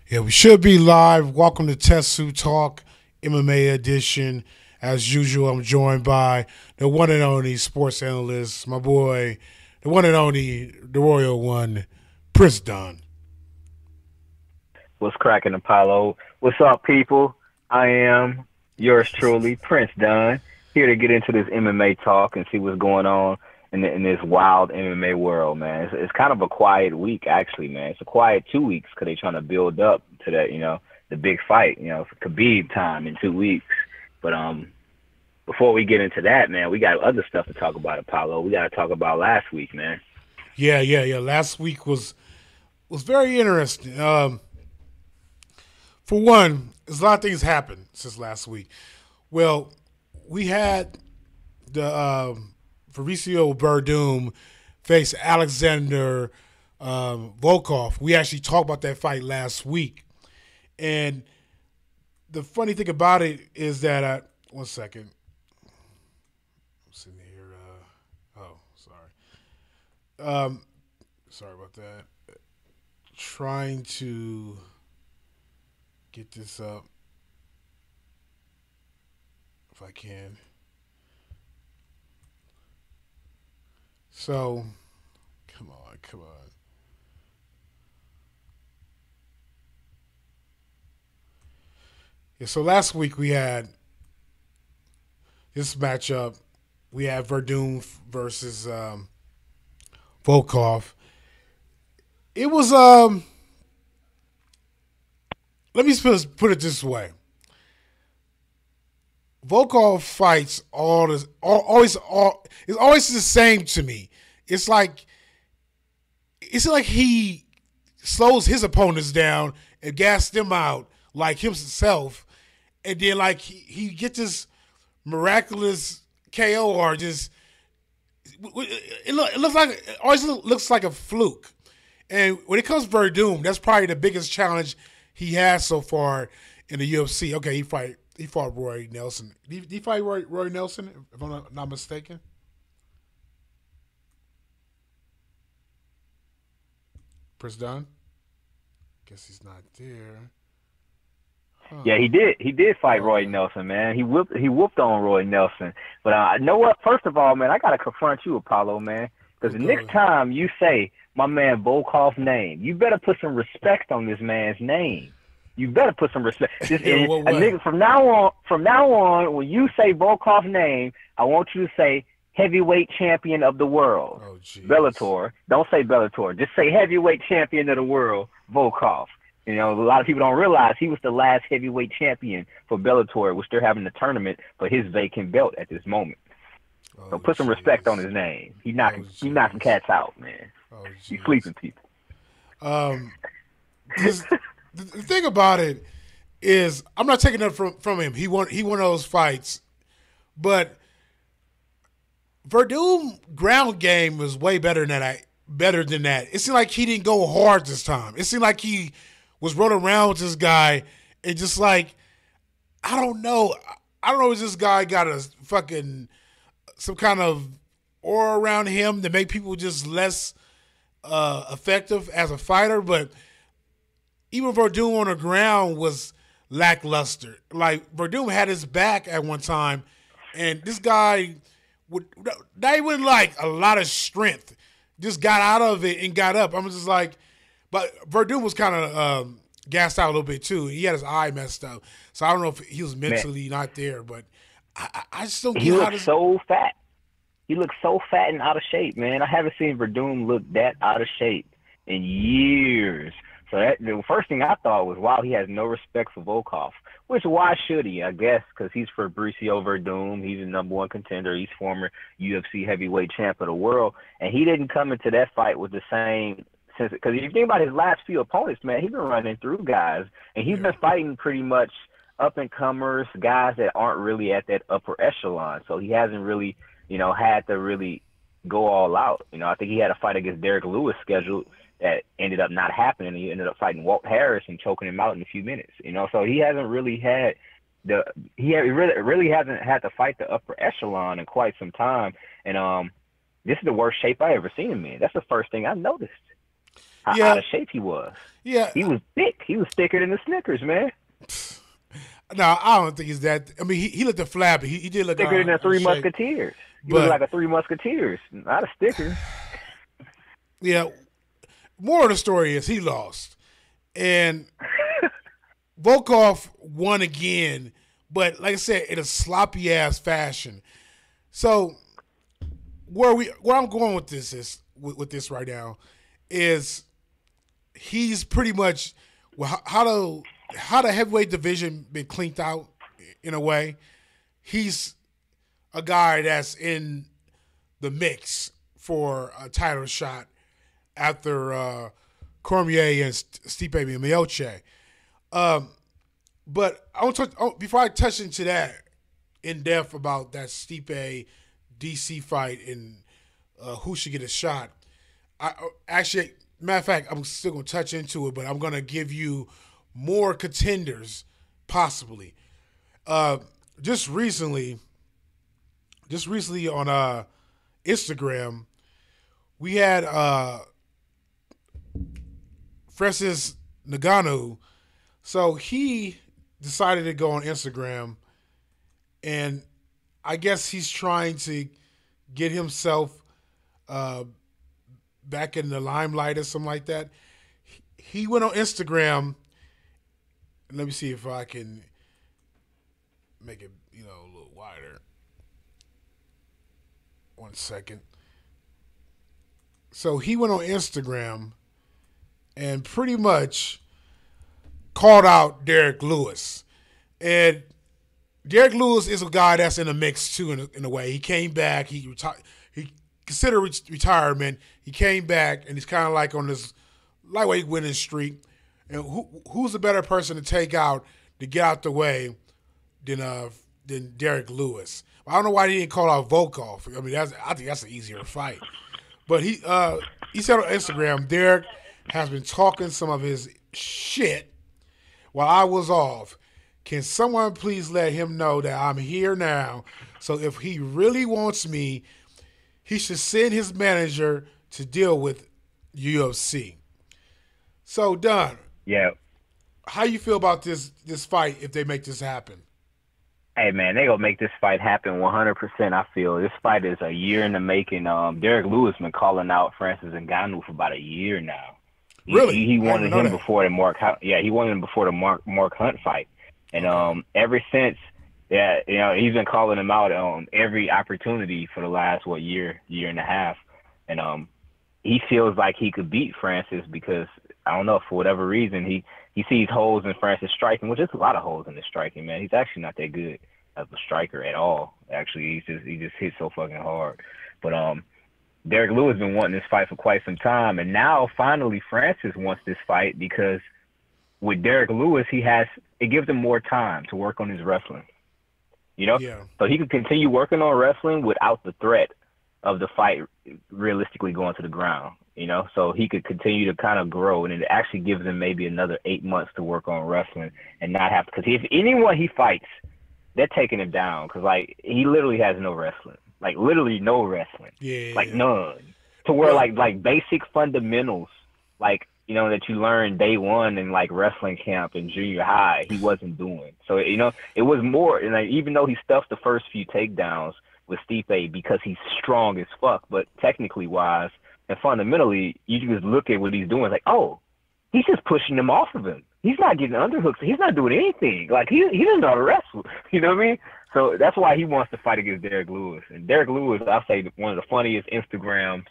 Yeah, we should be live. Welcome to Tetsu Talk, MMA edition. As usual, I'm joined by the one and only sports analyst, my boy, the one and only, the royal one, Prince Dunn. What's cracking, Apollo? What's up, people? I am yours truly, Prince Dunn, here to get into this MMA talk and see what's going on in this wild MMA world, man. It's kind of a quiet week, actually, man. It's a quiet 2 weeks because they're trying to build up to that, the big fight, for Khabib time in 2 weeks. But before we get into that, man, we got other stuff to talk about, Apollo. We got to talk about last week, man. Yeah. Last week was very interesting. For one, there's a lot of things happened since last week. Well, we had the Fabricio Verdum face Alexander Volkov. We actually talked about that fight last week. And the funny thing about it is that, one second. I'm sitting here. Sorry. Sorry about that. Trying to get this up if I can. So, come on. Yeah, so last week we had this matchup. We had Verdum versus Volkov. It was let me put it this way. Volkov fights always it's always the same to me. It's like he slows his opponents down and gas them out like himself, and then like he gets this miraculous KO or just it always looks like a fluke. And when it comes to Verdum, that's probably the biggest challenge he has so far in the UFC. Okay, he fought Roy Nelson. Did he fight Roy Nelson, if I'm not mistaken? Chris Dunn? Guess he's not there. Huh. Yeah, he did. He did fight Roy Nelson, man. He whooped on Roy Nelson. But you know what? First of all, man, I gotta confront you, Apollo, man. Because the next time you say my man Volkov's name, you better put some respect on this man's name. You better put some respect. Nigga, from now on, when you say Volkov's name, I want you to say heavyweight champion of the world. Oh, geez. Bellator. Don't say Bellator. Just say heavyweight champion of the world, Volkov. A lot of people don't realize he was the last heavyweight champion for Bellator, which they're having a tournament for his vacant belt at this moment. So put some respect on his name. He knocking cats out, man. He's sleeping people. The thing about it is, I'm not taking that from him. He won those fights, but Verdum ground game was way better than that. It seemed like he didn't go hard this time. It seemed like he was running around with this guy and just like, I don't know if this guy got some kind of aura around him to make people just less effective as a fighter, but even Verdum on the ground was lackluster. Like, Verdum had his back at one time, and this guy not even like a lot of strength, just got out of it and got up. I'm just like, but Verdum was kind of gassed out a little bit too. He had his eye messed up, so I don't know if he was mentally not there. But I just don't get how this. So fat. He looks so fat and out of shape, man. I haven't seen Verdum look that out of shape in years. So the first thing I thought was, wow, he has no respect for Volkov. Which, why should he? I guess because he's Fabricio Verdum. He's the number one contender. He's former UFC heavyweight champ of the world. And he didn't come into that fight with the same sense. Because if you think about his last few opponents, man, he's been running through guys. And he's been fighting pretty much up-and-comers, guys that aren't really at that upper echelon. So he hasn't really, had to really go all out. I think he had a fight against Derek Lewis scheduled that ended up not happening. He ended up fighting Walt Harris and choking him out in a few minutes. So he hasn't really had really hasn't had to fight the upper echelon in quite some time. And this is the worst shape I ever seen him in. That's the first thing I noticed. How Yeah, out of shape he was. yeah. He was thick. He was thicker than the Snickers, man. No, I don't think he's that. I mean, he looked flabby. He did look Thicker than the out of Three shape. Musketeers. He looked But like a Three Musketeers, not a sticker. yeah, more of the story is he lost, and Volkov won again. But like I said, in a sloppy ass fashion. So where I'm going with this is with this right now is he's pretty much how the heavyweight division been cleaned out in a way. He's a guy that's in the mix for a title shot after Cormier and Stipe and Miocic. But I want to before I touch into that in depth about that Stipe DC fight and who should get a shot. I actually, matter of fact, I'm still gonna touch into it, but I'm gonna give you more contenders possibly. Just recently on Instagram, we had Francis Ngannou. So he decided to go on Instagram, and I guess he's trying to get himself back in the limelight or something like that. He went on Instagram. Let me see if I can make it, a little wider. 1 second. So he went on Instagram and pretty much called out Derek Lewis. And Derek Lewis is a guy that's in the mix too in a way. He came back. He considered retirement. He came back, and he's kind of like on this lightweight winning streak. And who's a better person to take out to get out the way than Derek Lewis? I don't know why he didn't call out Volkov. I mean, I think that's an easier fight. But he said on Instagram, Derek has been talking some of his shit while I was off. Can someone please let him know that I'm here now? So if he really wants me, he should send his manager to deal with UFC. So, Dunn. Yeah. How you feel about this fight if they make this happen? Hey, man, they going to make this fight happen 100%, I feel. This fight is a year in the making. Derek Lewis been calling out Francis Ngannou for about a year now. Really? He wanted him before the Mark Hunt fight. And ever since, he's been calling him out on every opportunity for the last, year and a half. And he feels like he could beat Francis because, I don't know, for whatever reason, he sees holes in Francis' striking, which is a lot of holes in his striking, man. He's actually not that good as a striker at all. Actually, he just hits so fucking hard. But Derek Lewis has been wanting this fight for quite some time, and now finally Francis wants this fight because with Derek Lewis, it gives him more time to work on his wrestling. Yeah. So he could continue working on wrestling without the threat of the fight realistically going to the ground. So he could continue to kind of grow, and it actually gives him maybe another 8 months to work on wrestling and not have to. Because if anyone he fights, they're taking him down because, he literally has no wrestling. Literally no wrestling. Yeah. None. To where, basic fundamentals, that you learn day one in, wrestling camp in junior high, he wasn't doing. So, it was more, and even though he stuffed the first few takedowns with Stipe because he's strong as fuck, but technically wise, and fundamentally, you just look at what he's doing. It's oh, he's just pushing them off of him. He's not getting underhooks. He's not doing anything. He doesn't know how to wrestle. You know what I mean? So that's why he wants to fight against Derek Lewis. And Derek Lewis, I'll say, one of the funniest Instagrams,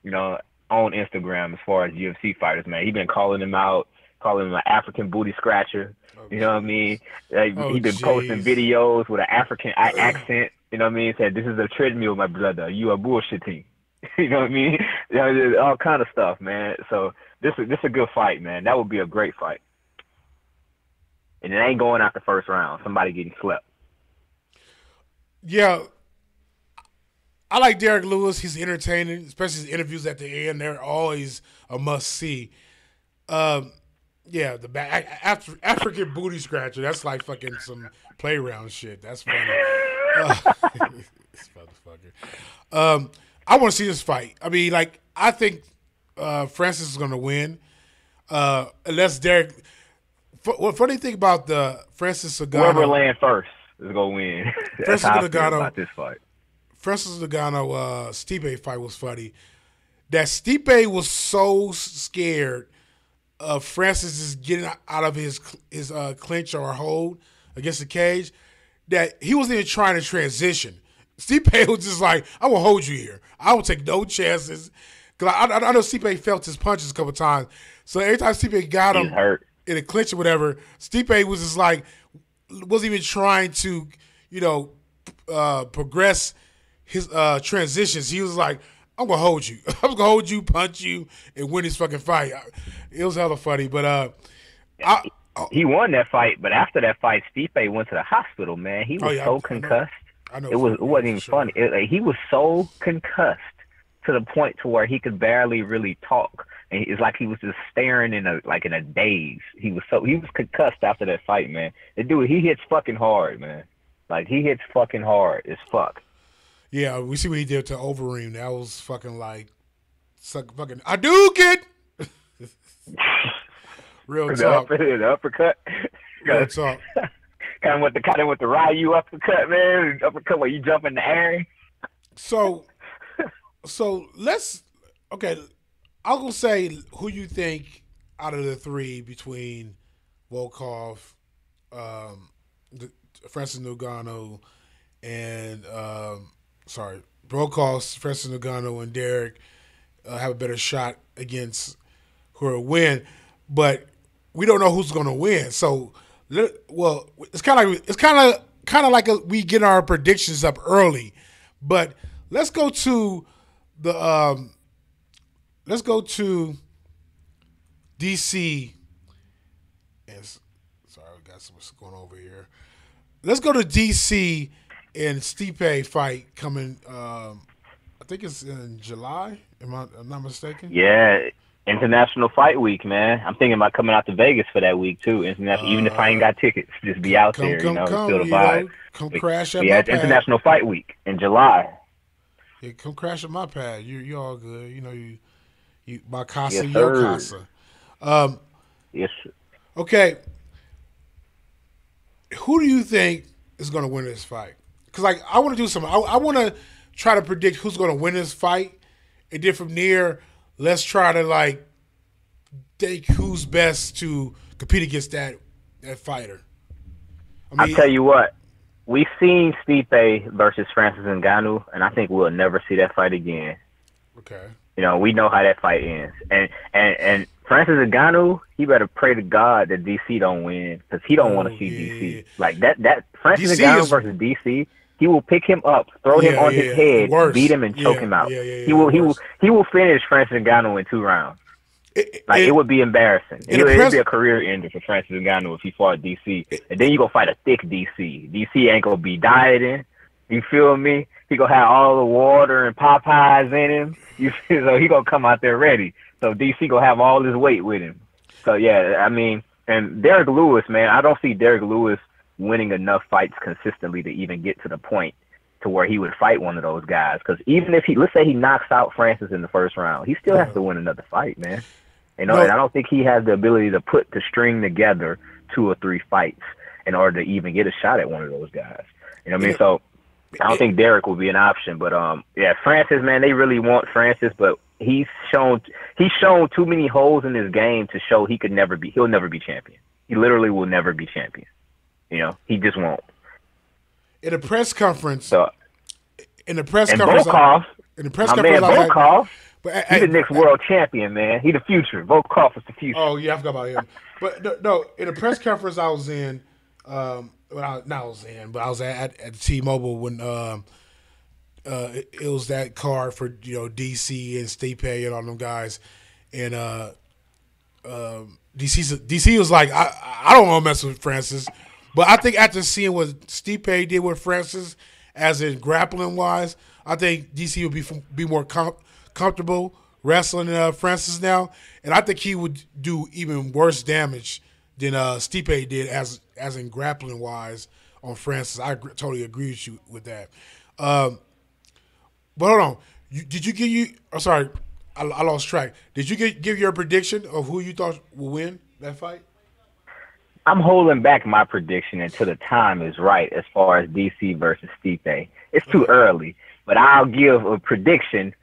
on Instagram as far as UFC fighters, man. He's been calling him out, calling him an African booty scratcher. You know what I mean? He's been posting videos with an African accent. You know what I mean? He said, "This is a treadmill, my brother. You are bullshitting." You know what I mean? All kind of stuff, man. So this is a good fight, man. That would be a great fight. And it ain't going out the first round. Somebody getting slept. Yeah. I like Derek Lewis. He's entertaining, especially his interviews at the end. They're always a must-see. The African booty scratcher, that's like fucking some playground shit. That's funny. This motherfucker. I want to see this fight. I mean, I think Francis is going to win. Unless Derek. What funny thing about the Francis Whoever Ngannou, land first is gonna win. That's Francis how I feel Ngannou, about this fight. Francis Ngannou, Stipe fight was funny. That Stipe was so scared of Francis just getting out of his clinch or hold against the cage that he wasn't even trying to transition. Stipe was just like, I will hold you here. I will take no chances. Because I know Stipe felt his punches a couple times. So every time Stipe got him hurt in a clinch or whatever, Stipe was just like, wasn't even trying to, progress his transitions. He was like, I'm going to hold you. I'm going to hold you, punch you, and win this fucking fight. It was hella funny. But he won that fight, but after that fight, Stipe went to the hospital, man. He was so concussed. I know it wasn't even funny. He was so concussed to the point to where he could barely really talk. And it's like he was just staring in a daze. He was concussed after that fight, man. The dude, he hits fucking hard, man. Like, he hits fucking hard as fuck. Yeah, we see what he did to Overeem. That was fucking fucking I do get real talk. The uppercut. Real talk. kind of with the Ryu uppercut, man. Uppercut where you jump in the air. So let's I'll go say who you think out of the three between Volkov, Francis Ngannou, and Volkov, Francis Ngannou, and Derek have a better shot against who will win, but we don't know who's going to win. So, it's kind of like we get our predictions up early, but let's go to DC. And sorry, we got something going over here. Let's go to DC and Stipe fight coming. I think it's in July. I'm not mistaken. Yeah, International Fight Week, man. I'm thinking about coming out to Vegas for that week too. International, even if I ain't got tickets, just be out there. Feel the vibe. Come crash at my pad. International Fight Week in July. Yeah, come crash at my pad. You all good. You my casa, yes, your casa. Yes. Okay. Who do you think is going to win this fight? Because I want to do something. I want to try to predict who's going to win this fight, and then from there, let's try to think who's best to compete against that fighter. I'll tell you what. We've seen Stipe versus Francis Ngannou, and I think we'll never see that fight again. Okay. We know how that fight ends. And Francis Ngannou, he better pray to God that DC don't win, because he don't want to see DC. Like that Francis Ngannou versus DC, he will pick him up, throw him on his head, beat him, and choke him out. He will finish Francis Ngannou in 2 rounds. It would be embarrassing. It would be a career ender for Francis Ngannou if he fought DC. And then you go fight a thick DC. DC ain't gonna be dieting. You feel me? He gonna have all the water and Popeyes in him. So he gonna come out there ready. So DC gonna have all his weight with him. So yeah, I mean, and Derek Lewis, man, I don't see Derek Lewis winning enough fights consistently to even get to the point to where he would fight one of those guys. Because even if let's say he knocks out Francis in the first round, he still has to win another fight, man. And I don't think he has the ability to string together 2 or 3 fights in order to even get a shot at one of those guys. You know what I mean? So I don't think Derek will be an option. But Francis, man, they really want Francis, but he's shown too many holes in his game to show he'll never be champion. He literally will never be champion. He just won't. In a press conference. My man Volkov, he's the next world champion, man. He the future. Volkov is the future. Oh yeah, I forgot about him. But no, in a press conference I was in, I was at T-Mobile when it was that card for DC and Stipe and all them guys, and DC was like, I don't want to mess with Francis, but I think after seeing what Stipe did with Francis, as in grappling wise, I think DC would be more comfortable wrestling Francis now, and I think he would do even worse damage than Stipe did as in grappling wise on Francis. I totally agree with you with that. But hold on, I lost track. Did you give your prediction of who you thought will win that fight? I'm holding back my prediction until the time is right as far as DC versus Stipe. It's too Okay. early, but I'll give a prediction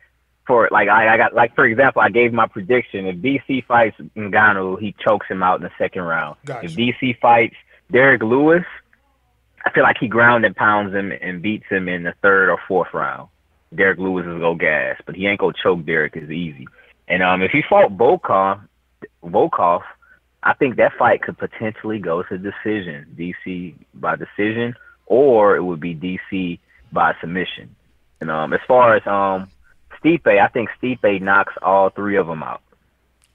for like I got like for example, I gave my prediction if DC fights Ngannou, he chokes him out in the second round. If Gotcha. DC fights Derek Lewis, I feel like he ground and pounds him and beats him in the third or fourth round. Derek Lewis is go gas, but he ain't gonna choke Derek as easy. And if he fought Volkov, I think that fight could potentially go to decision, DC by decision, or it would be DC by submission. And as far as Stipe, I think Stipe knocks all three of them out.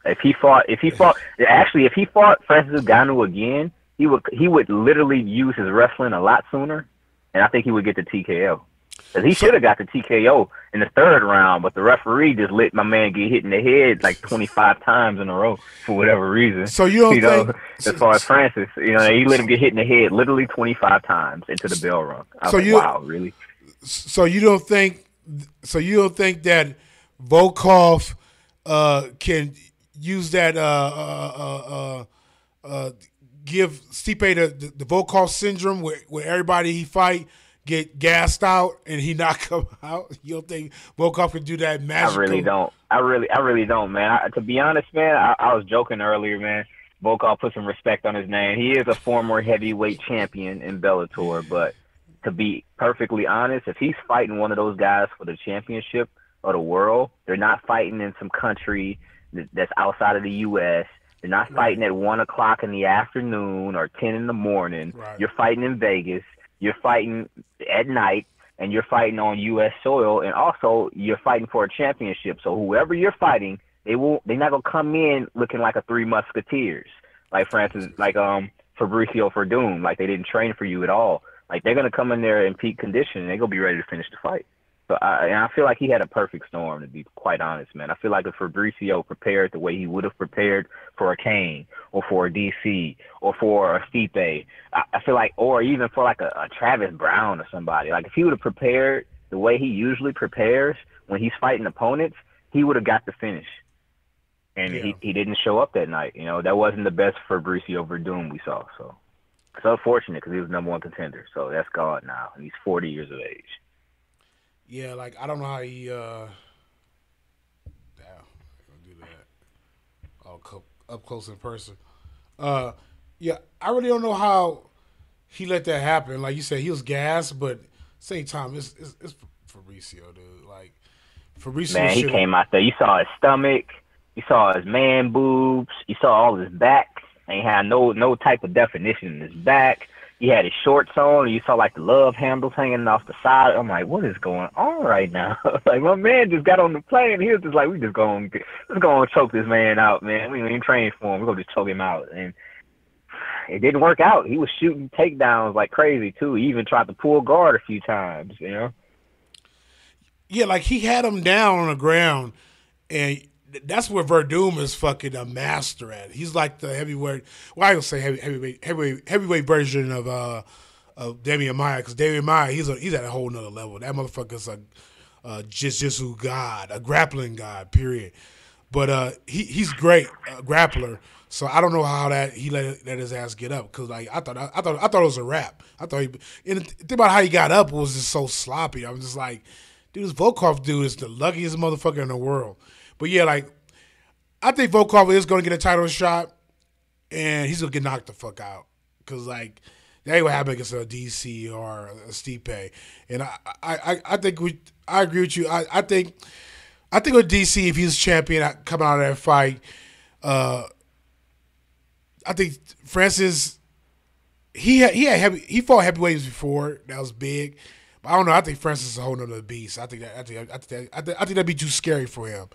If he fought Francis Ngannou again, he would literally use his wrestling a lot sooner, and I think he would get the TKO. Because he should have got the TKO in the third round, but the referee just let my man get hit in the head like 25 times in a row for whatever reason. So you don't think, as far as Francis, he let him get hit in the head literally 25 times into the bell rung. I was wow, really? So you don't think that Volkov can use that give Stipe the Volkov syndrome where everybody he fight get gassed out and he knock him out? You don't think Volkov can do that magical? I really don't. I really don't, man. To be honest, man, I was joking earlier, man. Volkov put some respect on his name. He is a former heavyweight champion in Bellator, but to be perfectly honest, if he's fighting one of those guys for the championship of the world, they're not fighting in some country that's outside of the U.S. They're not fighting at 1 o'clock in the afternoon or 10 in the morning. Right. You're fighting in Vegas. You're fighting at night, and you're fighting on U.S. soil, and also you're fighting for a championship. So whoever you're fighting, they're not gonna come in looking like a Three Musketeers, like Fabricio Verdum, like they didn't train for you at all. Like they're gonna come in there in peak condition, and they're gonna be ready to finish the fight. So I feel like he had a perfect storm, to be quite honest, man. I feel like if Fabricio prepared the way he would have prepared for a Kahn or for a DC or for a Stipe, I feel like, or even for like a Travis Brown or somebody, like if he would have prepared the way he usually prepares when he's fighting opponents, he would have got the finish. And he didn't show up that night. That wasn't the best Fabricio Verdum we saw. So it's unfortunate because he was number one contender. So that's gone now, and he's 40 years of age. Yeah, like I don't know how he damn do that up close in person. Yeah, I really don't know how he let that happen. Like you said, he was gassed, but same time, it's Fabricio, dude. Like Fabricio, man, he came out there. You saw his stomach, you saw his man boobs, you saw all his back. And he had no type of definition in his back. He had his shorts on, and you saw like the love handles hanging off the side. I'm like, what is going on right now? Like my man just got on the plane. He was just like, let's go and choke this man out, man. We ain't trained for him. We're gonna just choke him out. And it didn't work out. He was shooting takedowns like crazy too. He even tried to pull guard a few times. Yeah, like he had him down on the ground, and that's where Verdum is fucking a master at. He's like the heavyweight. Well, I don't say heavyweight version of Damian Maia, because Damian Maia he's at a whole nother level. That motherfucker's a jiu-jitsu god, a grappling god. Period. But he's great grappler. So I don't know how that he let his ass get up, because like I thought it was a wrap. I thought and the thing about how he got up was just so sloppy. I was just like, dude, this Volkov dude is the luckiest motherfucker in the world. But yeah, like I think Volkov is going to get a title shot, and he's going to get knocked the fuck out, because like that ain't what happened against a DC or a Stipe. And I think I agree with you. I think with DC, if he's champion coming out of that fight, I think Francis he fought heavyweights before. That was big. But I don't know. I think Francis is a whole nother beast. I think that'd be too scary for him.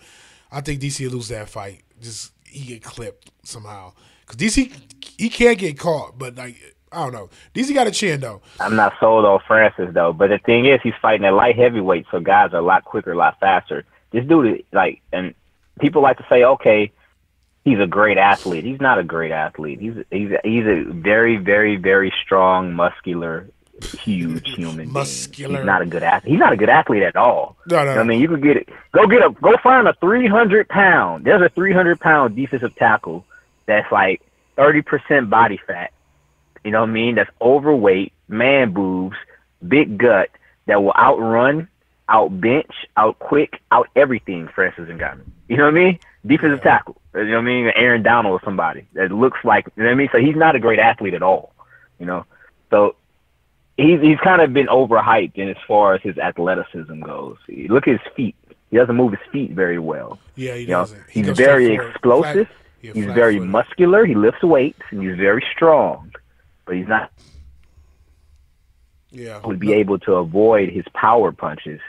I think DC will lose that fight. Just he get clipped somehow. Because DC he can't get caught, but like I don't know. DC got a chin though. I'm not sold on Francis though. But the thing is, he's fighting at light heavyweight, so guys are a lot quicker, a lot faster. This dude, like, and people like to say, okay, he's a great athlete. He's not a great athlete. He's a very, very, very strong, muscular huge human muscular. being. He's not a good athlete. He's not a good athlete at all. No. I mean, you could get it. Go find a 300-pound. There's a 300-pound defensive tackle that's like 30% body fat. You know what I mean? That's overweight, man boobs, big gut, that will outrun, out bench, out quick, out everything Francis Ngannou. You know what I mean? Defensive tackle. You know what I mean? Aaron Donald or somebody that looks like, you know what I mean? So he's not a great athlete at all, you know? So he's kind of been overhyped in as far as his athleticism goes. Look at his feet. He doesn't move his feet very well. Yeah, he doesn't. He's very explosive. He's very muscular. He lifts weights, and he's very strong. But he's not would be able to avoid his power punches.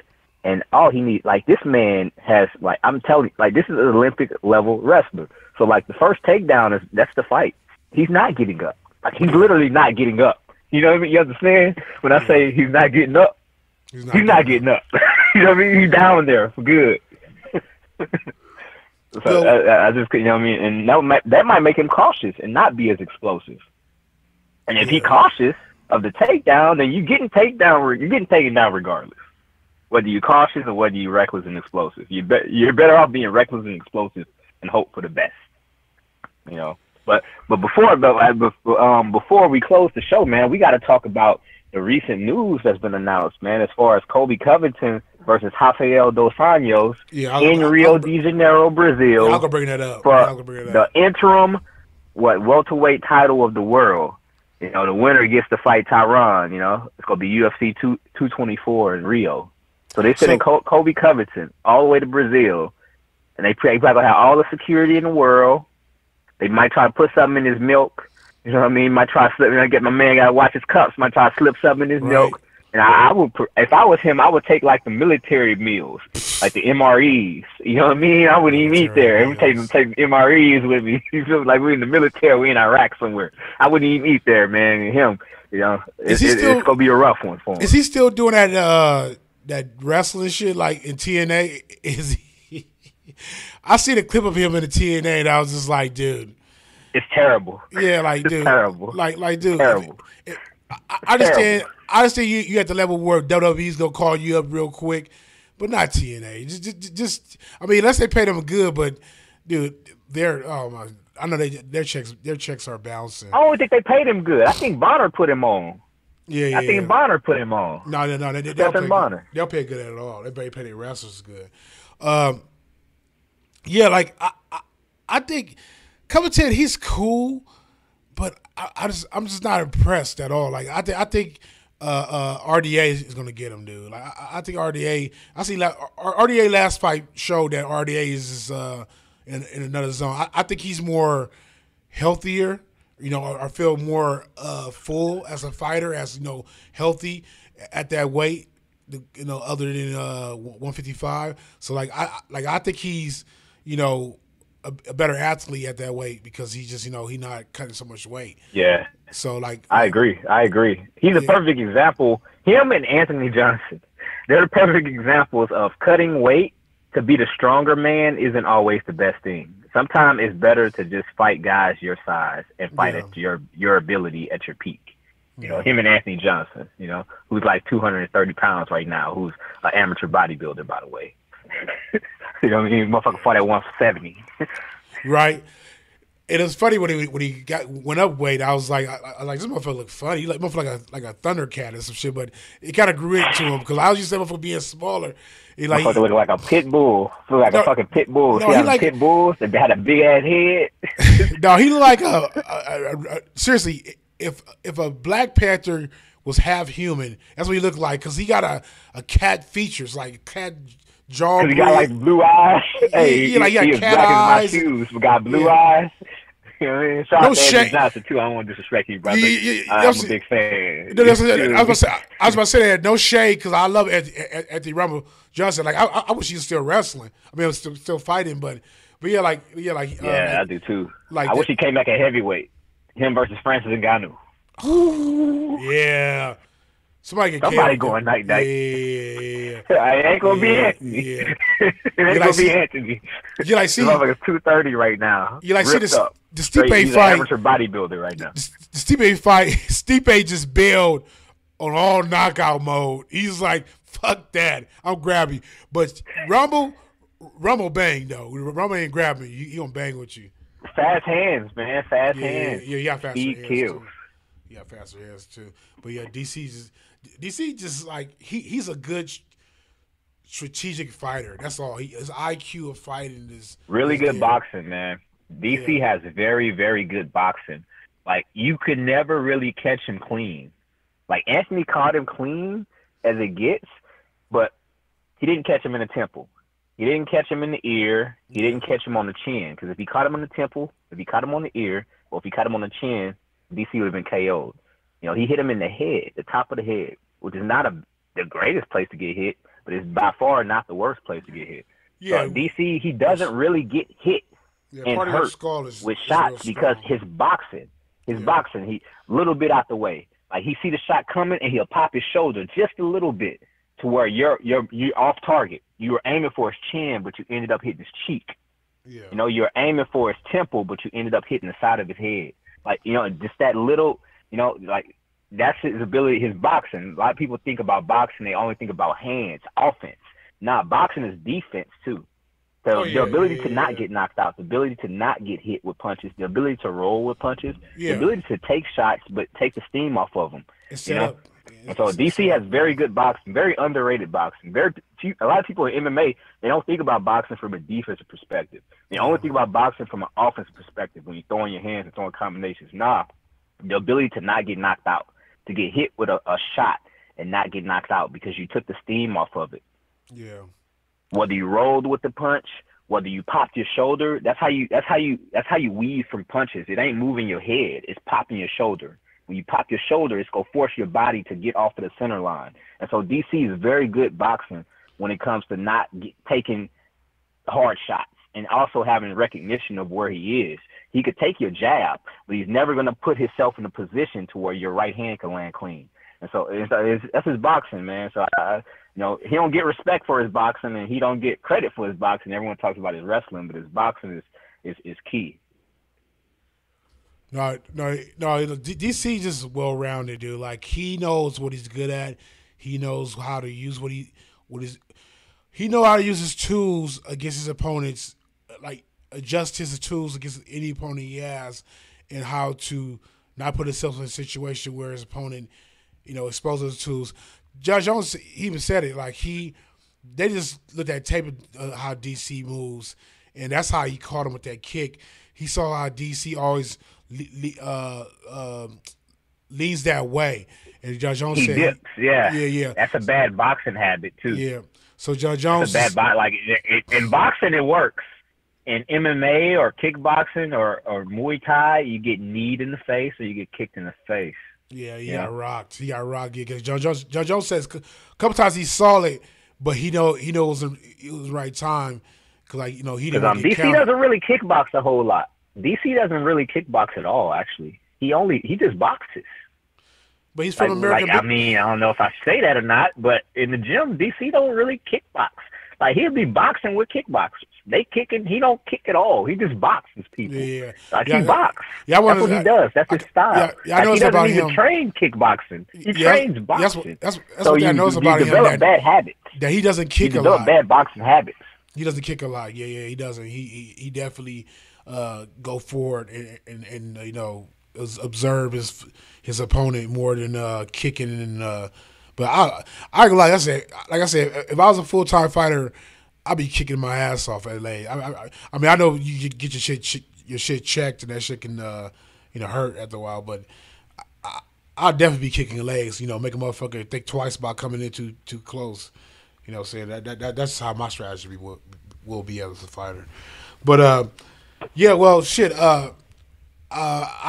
And all he needs, like, this man has, like, I'm telling you, like, this is an Olympic level wrestler. So, like, the first takedown that's the fight. He's not getting up. Like, he's literally not getting up. You know what I mean? You understand? When I say he's not getting up, he's not getting up. You know what I mean? He's down there for good. So I just, you know what I mean? And that might make him cautious and not be as explosive. And if he's cautious of the takedown, then you're getting taken down regardless. Whether you're cautious or whether you're reckless and explosive. You're better off being reckless and explosive and hope for the best. You know? But before we close the show, man, we got to talk about the recent news that's been announced, man, as far as Colby Covington versus Rafael Dos Anjos in Rio de Janeiro, Brazil. I'll go bring that up. For the interim welterweight title of the world. You know, the winner gets to fight Tyron. You know, it's gonna be UFC 224 in Rio. So they sending Colby Covington all the way to Brazil, and they probably gonna have all the security in the world. They might try to put something in his milk. You know what I mean? Might try to slip. Get my man gotta watch his cups. Might try to slip something in his milk. And I would, if I was him, I would take like the military meals, like the MREs. You know what I mean? I wouldn't even eat there. I'm taking MREs with me. You feel like we're in the military, we're in Iraq somewhere. I wouldn't even eat there, man. And him, you know, it's gonna be a rough one for him. Is he still doing that wrestling shit like in TNA? Is he? I seen a clip of him in the TNA, and I was just like, dude, it's terrible. Yeah, like, dude, terrible. Like, dude, terrible. I understand. I understand you at the level where WWE's gonna call you up real quick, but not TNA. Just I mean, unless they pay them good, but dude, I know their checks are bouncing. I don't think they paid him good. I think Bonner put him on. I think Bonner put him on. No, they'll pay good at all. They pay their wrestlers good. Like I think Covington, he's cool, but I'm just not impressed at all. Like I think RDA is going to get him, dude. Like I think RDA. I see RDA last fight showed that RDA is in another zone. I think he's more healthier. You know, I feel more full as a fighter, as you know, healthy at that weight. You know, other than 155. So I think he's a better athlete at that weight because he just he's not cutting so much weight. Yeah. So I agree. He's a perfect example. Him and Anthony Johnson, they're the perfect examples of cutting weight to be the stronger man isn't always the best thing. Sometimes it's better to just fight guys your size and fight at your ability at your peak. You know, him and Anthony Johnson, who's like 230 pounds right now, who's an amateur bodybuilder, by the way. You know what I mean? Motherfucker fought at 170. Right. It was funny when he went up weight. I was like, this motherfucker look funny. He like motherfucker like a Thundercat or some shit. But it kind of grew into him because I was used to him being smaller. He motherfucker look like a pit bull. Look like a fucking pit bull. See how pit bulls? They had a big ass head. No, he looked like a seriously. If a Black Panther was half human, that's what he looked like because he got a cat features like cat. Jaw. He got like blue eyes. Hey, he got cat black eyes. As my shoes, but got blue eyes. You know what I mean? Shout out to Anthony Johnson too. I don't want to disrespect you, brother. I'm a big fan. I was about to say that. No shade, because I love Anthony Rumble Johnson. Like I wish he was still wrestling. I mean, I was still fighting, but yeah, I do too. I wish he came back at heavyweight. Him versus Francis Ngannou. Yeah. Somebody going night. Yeah. I ain't gonna be Anthony. Yeah. It ain't gonna be Anthony. You like see? He's like 230 right now. You like see the Stipe fight? He's an amateur bodybuilder right now. The Stipe fight. Stipe just bailed on all knockout mode. He's like, fuck that. I'm grabbing. But Rumble bang though. Rumble ain't grabbing you. He gonna bang with you. Fast hands, man. Fast hands. Yeah, he got faster Speed hands kills. too. He got faster hands too. But yeah, DC just like he's a good strategic fighter. That's all. His IQ of fighting is really good there. boxing, man. DC has very, very good boxing. Like, you could never really catch him clean. Like, Anthony caught him clean as it gets, but he didn't catch him in the temple. He didn't catch him in the ear. He didn't catch him on the chin. Because if he caught him on the temple, if he caught him on the ear, or if he caught him on the chin, DC would have been KO'd. You know, he hit him in the head, the top of the head, which is not the greatest place to get hit, but it's by far not the worst place to get hit. Yeah, so DC, he doesn't really get hit and hurt with shots because his boxing, he a little bit out the way. Like, he see the shot coming and he'll pop his shoulder just a little bit to where you're off target. You were aiming for his chin, but you ended up hitting his cheek. Yeah. You know, you're aiming for his temple, but you ended up hitting the side of his head. Like, you know, just that little, you know, like, that's his ability, his boxing. A lot of people think about boxing, they only think about hands, offense. Nah, boxing is defense too. So the ability to not get knocked out, the ability to not get hit with punches, the ability to roll with punches, the ability to take shots but take the steam off of them. You know? And so DC has very good boxing, very underrated boxing. A lot of people in MMA, they don't think about boxing from a defensive perspective. They only think about boxing from an offensive perspective when you're throwing your hands and throwing combinations. Nah, the ability to not get knocked out, to get hit with a shot and not get knocked out because you took the steam off of it. Yeah. Whether you rolled with the punch, whether you popped your shoulder, that's how you weave from punches. It ain't moving your head, it's popping your shoulder. When you pop your shoulder, it's gonna force your body to get off of the center line. And so DC is very good boxing when it comes to not taking hard shots and also having recognition of where he is. He could take your jab, but he's never gonna put himself in a position to where your right hand can land clean. And so that's his boxing, man. So you know, he don't get respect for his boxing, and he don't get credit for his boxing. Everyone talks about his wrestling, but his boxing is key. No. DC just well-rounded, dude. Like, he knows what he's good at. He knows how to use he know how to use his tools against his opponents. Like, adjust his tools against any opponent he has, and how to not put himself in a situation where his opponent, you know, exposes his tools. Judge Jones, he even said it. Like, they just looked at tape of how DC moves, and that's how he caught him with that kick. He saw how DC always leans that way, and Judge Jones he said, dips, yeah. That's a bad boxing habit too. Yeah. So Judge Jones, that's a bad like in boxing it works. In MMA or kickboxing or Muay Thai, you get kneed in the face or you get kicked in the face. Yeah, he got rocked. He got rocked because Judge Jones says a couple times he saw it, but he knows it was the right time because, like, you know, he didn't get DC counted. Doesn't really kickbox a whole lot. DC doesn't really kickbox at all. Actually, he just boxes. But he's from American. I mean, I don't know if I say that or not, but in the gym, DC don't really kickbox. Like, he'll be boxing with kickboxers. They kicking, he don't kick at all. He just boxes people. Yeah. He boxes. Yeah, that's what he does. That's his style. Yeah, I know he about doesn't even train kickboxing. He trains boxing. That's what I know about him. You develop bad habits. That he doesn't kick a lot. You develop bad boxing habits. He doesn't kick a lot. Yeah, he doesn't. He definitely go forward and you know, observe his opponent more than kicking and. But I like I said, if I was a full-time fighter, I'd be kicking my ass off at LA. I mean, I know you get your shit checked and that shit can you know, hurt after a while, but I'd definitely be kicking legs. You know, make a motherfucker think twice about coming in too close. You know, saying that's how my strategy will be as a fighter. But yeah, well, shit. I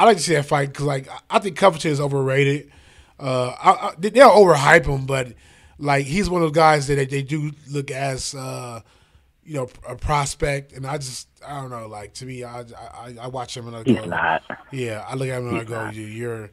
like to see that fight because, like, I think Covington is overrated. They'll overhype him, but, like, he's one of those guys that they do look as you know, a prospect, and I don't know, like, to me, I watch him and I go, he's not. Yeah, I look at him and I go, you're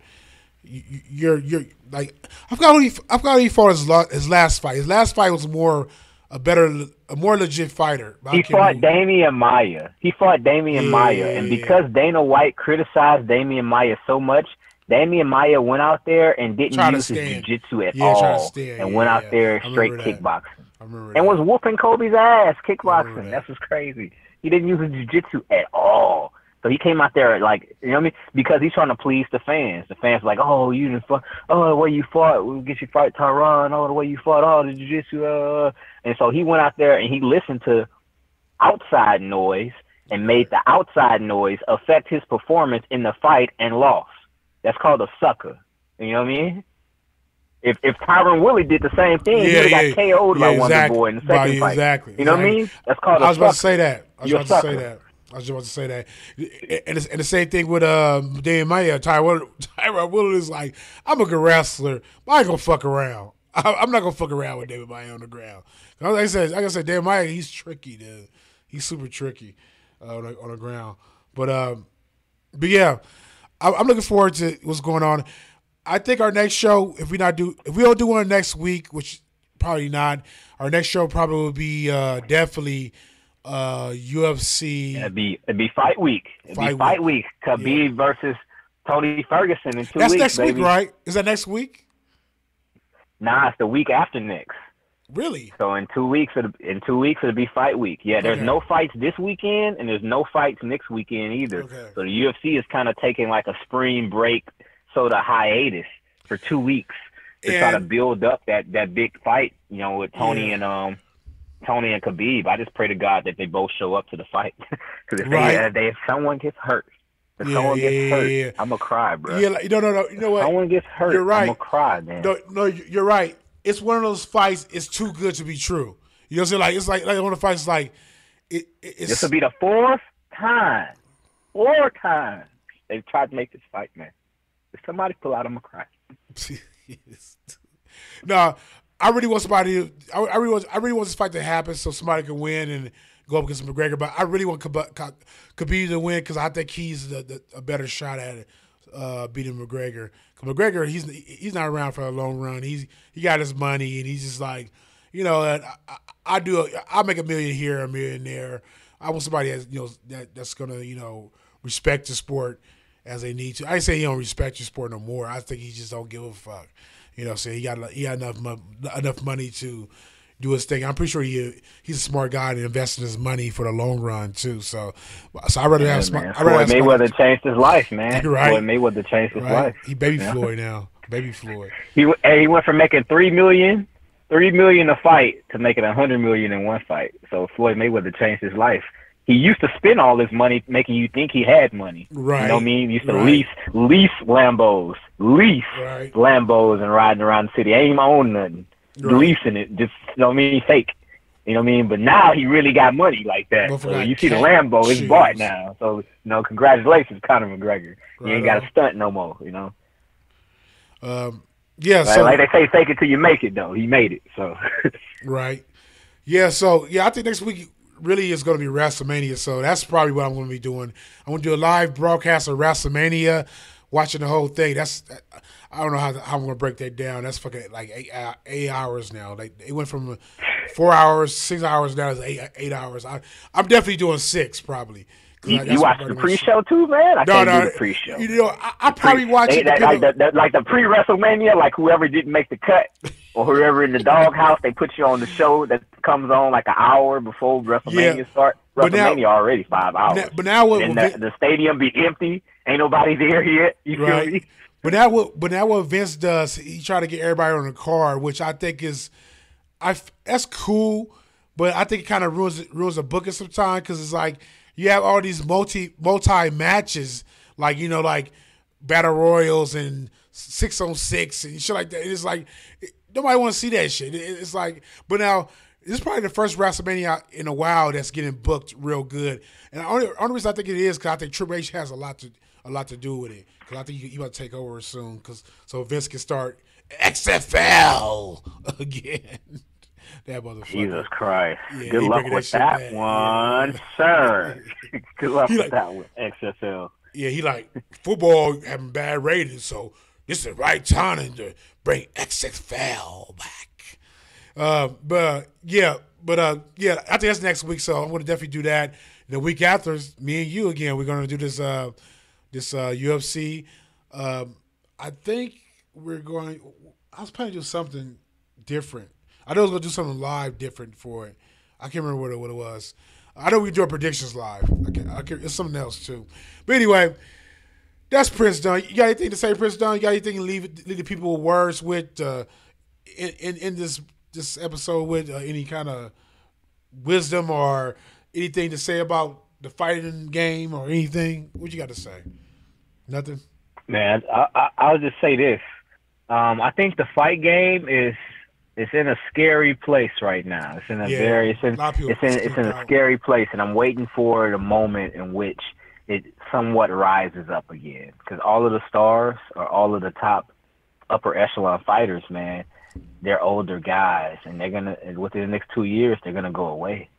like, I forgot who he fought his last fight. His last fight was a more legit fighter. He fought Damian Maia. And because Dana White criticized Damian Maia so much, Damian Maya went out there and didn't Try to use his stand. jiu-jitsu at Yeah, try to all, stand. and Yeah, went out yeah. there I straight remember that. kickboxing, I remember and that. was whooping Kobe's ass I remember kickboxing. that. That's what's crazy. He didn't use his jiu-jitsu at all. So he came out there like, you know what I mean? Because he's trying to please the fans. The fans like, oh, you didn't fight. Oh, the way you fought, we'll get you fight Tyron. Oh, the way you fought, oh, the jiu-jitsu. And so he went out there and he listened to outside noise and made the outside noise affect his performance in the fight and lost. That's called a sucker. You know what I mean? If Tyron Woodley did the same thing, he would have got KO'd by Wonder Boy in the second fight. Exactly. You know what I mean? That's called a sucker. I was about to say that. I was You're just about to say that. And the same thing with Damian Maya. Tyron Woodley is like, I'm a good wrestler, but I ain't gonna fuck around. I'm not gonna fuck around with Damian Maya on the ground. Like I said, Damian Maya, he's tricky, dude. He's super tricky on the ground. But yeah, I'm looking forward to what's going on. I think our next show, if we don't do one next week, which probably not, our next show probably will be definitely UFC. It'd be fight week. Fight week. Khabib versus Tony Ferguson in 2 weeks. That's next baby. week, right? Is that next week? Nah, it's the week after next. Really? So in 2 weeks, it'll be fight week. Yeah, there's no fights this weekend, and there's no fights next weekend either. Okay. So the UFC is kind of taking like a spring break, sort of hiatus for 2 weeks to try to build up that big fight, with Tony and Khabib. I just pray to God that they both show up to the fight, because if someone gets hurt, I'm gonna cry, bro. Yeah, no. You know what? If someone gets hurt, you're right. I'm gonna cry, man. No, you're right. It's one of those fights. It's too good to be true. You know what I'm saying? Like it's like one of the fights. Like it's. This will be the fourth time they've tried to make this fight, man. If somebody pull out, I'm gonna cry. No, I really want somebody. I really want this fight to happen so somebody can win and go up against McGregor. But I really want Khabib to win because I think he's a better shot at it, beating McGregor. Because McGregor, he's not around for a long run. He got his money and he's just like, I make $1 million here, $1 million there. I want somebody that's gonna respect the sport as they need to. I ain't say he don't respect your sport no more. I think he just don't give a fuck. So he got enough money to do his thing. I'm pretty sure he's a smart guy and invests in his money for the long run too. So I'd rather have smart. Floyd Mayweather changed his life, man. Right. Floyd Mayweather changed his life. He baby Floyd now. Baby Floyd. He went from making $3 million a fight to making $100 million in one fight. So Floyd Mayweather changed his life. He used to spend all his money making you think he had money. Right. You know what I mean? He used to lease Lambos. Lambos and riding around the city. I ain't even own nothing. Right. Leasing it. Just, fake. You know what I mean? But now he really got money like that. So you see the Lambo is bought now. So, congratulations, Conor McGregor. You ain't got to stunt no more, Yeah, so like they say, fake it till you make it, though. He made it, so. Right. Yeah, so, I think next week really is going to be WrestleMania, so that's probably what I'm going to be doing. I'm going to do a live broadcast of WrestleMania, watching the whole thing. I don't know how I'm going to break that down. That's fucking like 8 hours now. Like it went from 4 hours, 6 hours now to 8 hours. I'm definitely doing 6 probably. You watch the pre-show too, man? I can't do the pre-show. I probably watch it. Like the pre-WrestleMania, like whoever didn't make the cut or whoever in the doghouse, they put you on the show that comes on like an hour before WrestleMania starts. WrestleMania already 5 hours. But now the stadium be empty. Ain't nobody there yet. You feel me? But now what Vince does, he try to get everybody on the card, which I think that's cool, but I think it kind of ruins the booking sometimes because it's like you have all these multi matches, like like battle royals and 6-on-6 and shit like that. It's like nobody want to see that shit. It's like, but now this is probably the first WrestleMania in a while that's getting booked real good. And the only reason I think it is because I think Triple H has a lot to do with it. Because I think he about to take over soon. So Vince can start XFL again. That motherfucker. Jesus Christ. Yeah, good luck with that one, sir. Good luck with that one, XFL. Yeah, he like, football having bad ratings, so this is the right time to bring XFL back. I think that's next week, so I'm going to definitely do that. The week after, me and you again, we're going to do this UFC. I think we're going. I was planning to do something different. I know I was going to do something live different for it. I can't remember what it was. I know we do our predictions live. It's something else too. But anyway, that's Prince Dunn. You got anything to say, Prince Dunn? You got anything to leave the people with words with in this episode with any kind of wisdom or anything to say about the fighting game or anything? What you got to say? Nothing? Man, I'll just say this. I think the fight game is in a scary place right now. It's in a scary place, and I'm waiting for the moment in which it somewhat rises up again. Because all of the stars or all of the top upper echelon fighters, man, they're older guys, and they're gonna within the next 2 years they're gonna go away.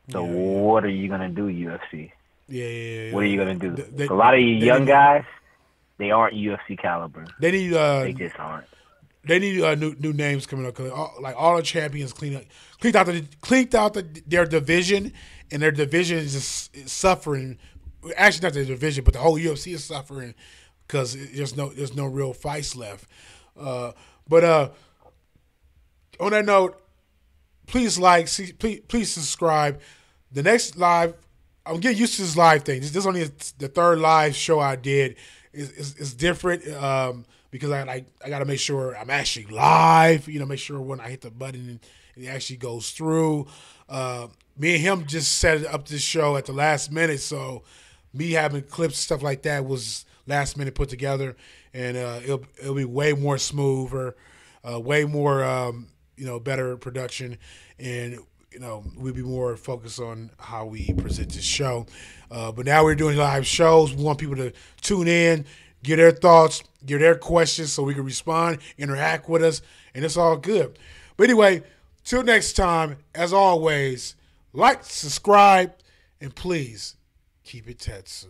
So what are you gonna do, UFC? Yeah. What are you gonna do? A lot of you young guys, they aren't UFC caliber. They need. They just aren't. They need new names coming up. Like all the champions cleaned out their division, and their division is just suffering. Actually, not their division, but the whole UFC is suffering because there's no real fights left. But on that note, please please subscribe. The next live, I'm getting used to this live thing. This is only the third live show I did. It's different because I got to make sure I'm actually live. Make sure when I hit the button it actually goes through. Me and him just set up this show at the last minute, so me having clips stuff like that was last minute put together, and it'll be way more smoother, way more better production, and we'll be more focused on how we present this show. But now we're doing live shows. We want people to tune in, give their thoughts, give their questions so we can respond, interact with us, and it's all good. But anyway, till next time, as always, like, subscribe, and please keep it Tetsu.